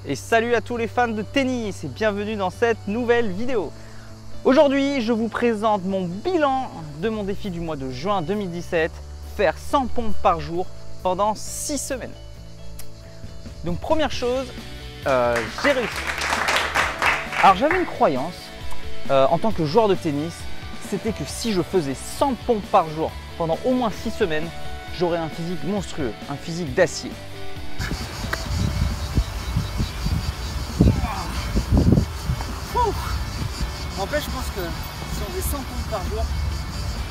Et salut à tous les fans de tennis et bienvenue dans cette nouvelle vidéo. Aujourd'hui, je vous présente mon bilan de mon défi du mois de juin 2017, faire 100 pompes par jour pendant 6 semaines. Donc première chose, j'ai réussi. Alors j'avais une croyance en tant que joueur de tennis, c'était que si je faisais 100 pompes par jour pendant au moins 6 semaines, j'aurais un physique monstrueux, un physique d'acier. En fait, je pense que si on faisait 100 pompes par jour,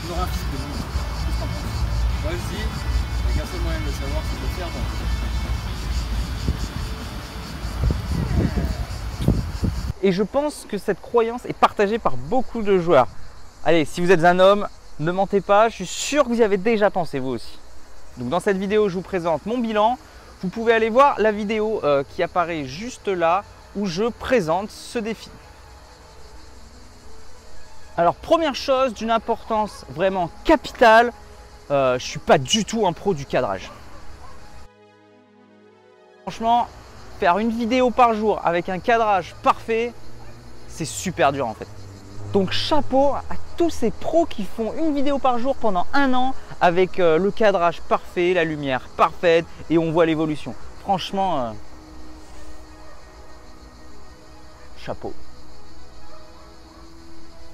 on aurait un physique de monstre. Qu'est-ce que t'en penses? Moi je dis, il n'y a qu'un seul moyen de le savoir, c'est de le faire. Et je pense que cette croyance est partagée par beaucoup de joueurs. Allez, si vous êtes un homme, ne mentez pas, je suis sûr que vous y avez déjà pensé vous aussi. Donc dans cette vidéo, je vous présente mon bilan. Vous pouvez aller voir la vidéo qui apparaît juste là où je présente ce défi. Alors première chose d'une importance vraiment capitale, je ne suis pas du tout un pro du cadrage. Franchement, faire une vidéo par jour avec un cadrage parfait, c'est super dur en fait. Donc chapeau à tous ces pros qui font une vidéo par jour pendant un an avec le cadrage parfait, la lumière parfaite et on voit l'évolution. Franchement, chapeau.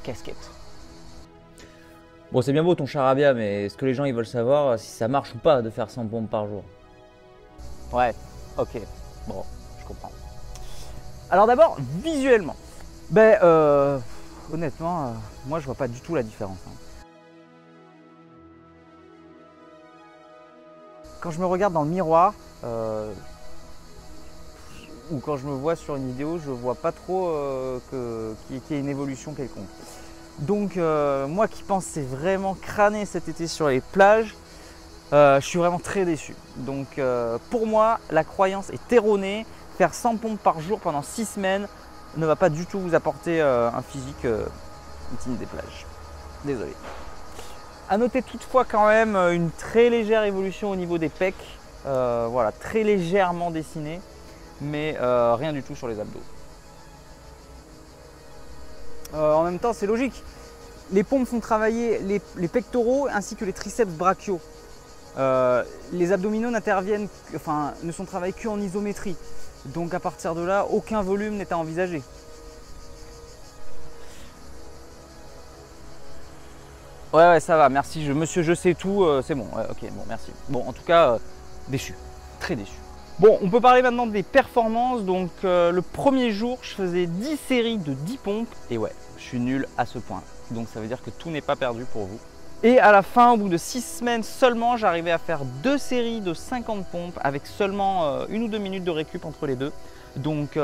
Casquette. Bon, c'est bien beau ton charabia, mais est-ce que les gens ils veulent savoir si ça marche ou pas de faire 100 pompes par jour? Ouais, ok, bon, je comprends. Alors d'abord, visuellement, honnêtement, moi je vois pas du tout la différence. Quand je me regarde dans le miroir, ou quand je me vois sur une vidéo, je vois pas trop qu'il y ait une évolution quelconque. Donc moi qui pensais vraiment crâner cet été sur les plages, je suis vraiment très déçu. Donc pour moi, la croyance est erronée. Faire 100 pompes par jour pendant 6 semaines ne va pas du tout vous apporter un physique digne des plages. Désolé. À noter toutefois quand même une très légère évolution au niveau des pecs. Voilà, très légèrement dessinée, mais rien du tout sur les abdos. En même temps, c'est logique. Les pompes font travailler les pectoraux ainsi que les triceps brachiaux. Les abdominaux ne sont travaillés qu'en isométrie. Donc à partir de là, aucun volume n'est à envisager. Ouais, ça va, merci. Monsieur, je sais tout, c'est bon. Ouais, ok, bon, merci. Bon, en tout cas, déçu, très déçu. Bon, on peut parler maintenant des performances. Donc le premier jour, je faisais 10 séries de 10 pompes. Et ouais, je suis nul à ce point. Donc ça veut dire que tout n'est pas perdu pour vous. Et à la fin, au bout de 6 semaines seulement, j'arrivais à faire 2 séries de 50 pompes avec seulement 1 ou 2 minutes de récup entre les deux. Donc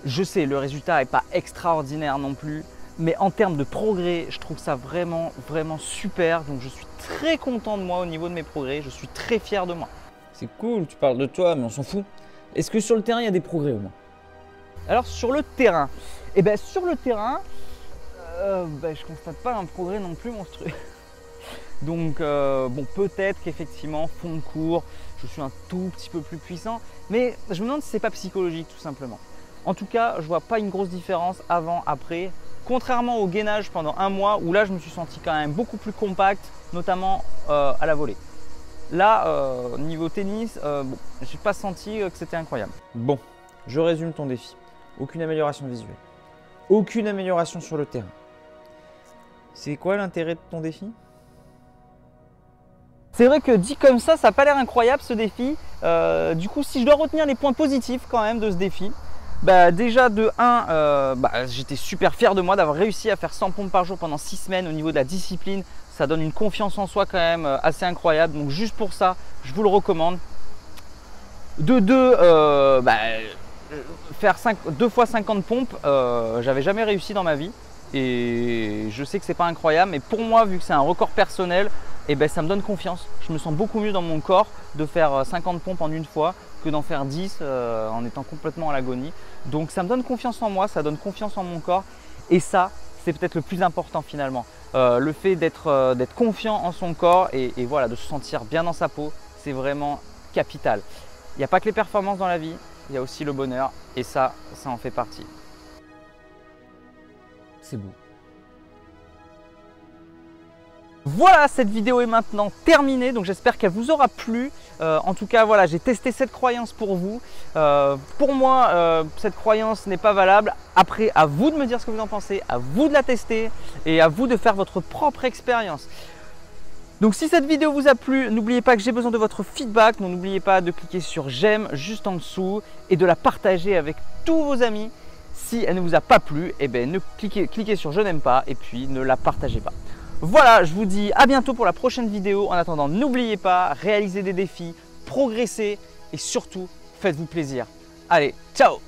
je sais, le résultat n'est pas extraordinaire non plus. Mais en termes de progrès, je trouve ça vraiment, vraiment super. Donc je suis très content de moi au niveau de mes progrès. Je suis très fier de moi. C'est cool, tu parles de toi, mais on s'en fout. Est-ce que sur le terrain, il y a des progrès au moins? Alors sur le terrain, sur le terrain, je constate pas un progrès non plus monstrueux. Donc bon, peut-être qu'effectivement, fond de cours, je suis un tout petit peu plus puissant. Mais je me demande si c'est pas psychologique tout simplement. En tout cas, je vois pas une grosse différence avant, après. Contrairement au gainage pendant un mois où là, je me suis senti quand même beaucoup plus compact, notamment à la volée. Là, niveau tennis, j'ai pas senti que c'était incroyable. Bon, je résume ton défi. Aucune amélioration visuelle. Aucune amélioration sur le terrain. C'est quoi l'intérêt de ton défi? C'est vrai que dit comme ça n'a pas l'air incroyable ce défi. Du coup, si je dois retenir les points positifs quand même de ce défi, déjà de 1, j'étais super fier de moi d'avoir réussi à faire 100 pompes par jour pendant 6 semaines. Au niveau de la discipline, ça donne une confiance en soi quand même assez incroyable. Donc juste pour ça, je vous le recommande. De 2, faire 2 fois 50 pompes, j'avais jamais réussi dans ma vie. Et je sais que c'est pas incroyable, mais pour moi, vu que c'est un record personnel, ça me donne confiance. Je me sens beaucoup mieux dans mon corps de faire 50 pompes en une fois que d'en faire 10 en étant complètement à l'agonie. Donc ça me donne confiance en moi, ça donne confiance en mon corps. Et ça, c'est peut-être le plus important finalement. Le fait d'être confiant en son corps et voilà, de se sentir bien dans sa peau, c'est vraiment capital. Il n'y a pas que les performances dans la vie, il y a aussi le bonheur. Et ça en fait partie. C'est beau. Voilà, cette vidéo est maintenant terminée, donc j'espère qu'elle vous aura plu. En tout cas, voilà, j'ai testé cette croyance pour vous. Pour moi, cette croyance n'est pas valable. Après, à vous de me dire ce que vous en pensez, à vous de la tester et à vous de faire votre propre expérience. Donc si cette vidéo vous a plu, n'oubliez pas que j'ai besoin de votre feedback. Donc n'oubliez pas de cliquer sur j'aime juste en dessous et de la partager avec tous vos amis. Si elle ne vous a pas plu, eh bien, cliquez sur je n'aime pas et puis ne la partagez pas. Voilà, je vous dis à bientôt pour la prochaine vidéo. En attendant, n'oubliez pas, réalisez des défis, progressez et surtout, faites-vous plaisir. Allez, ciao!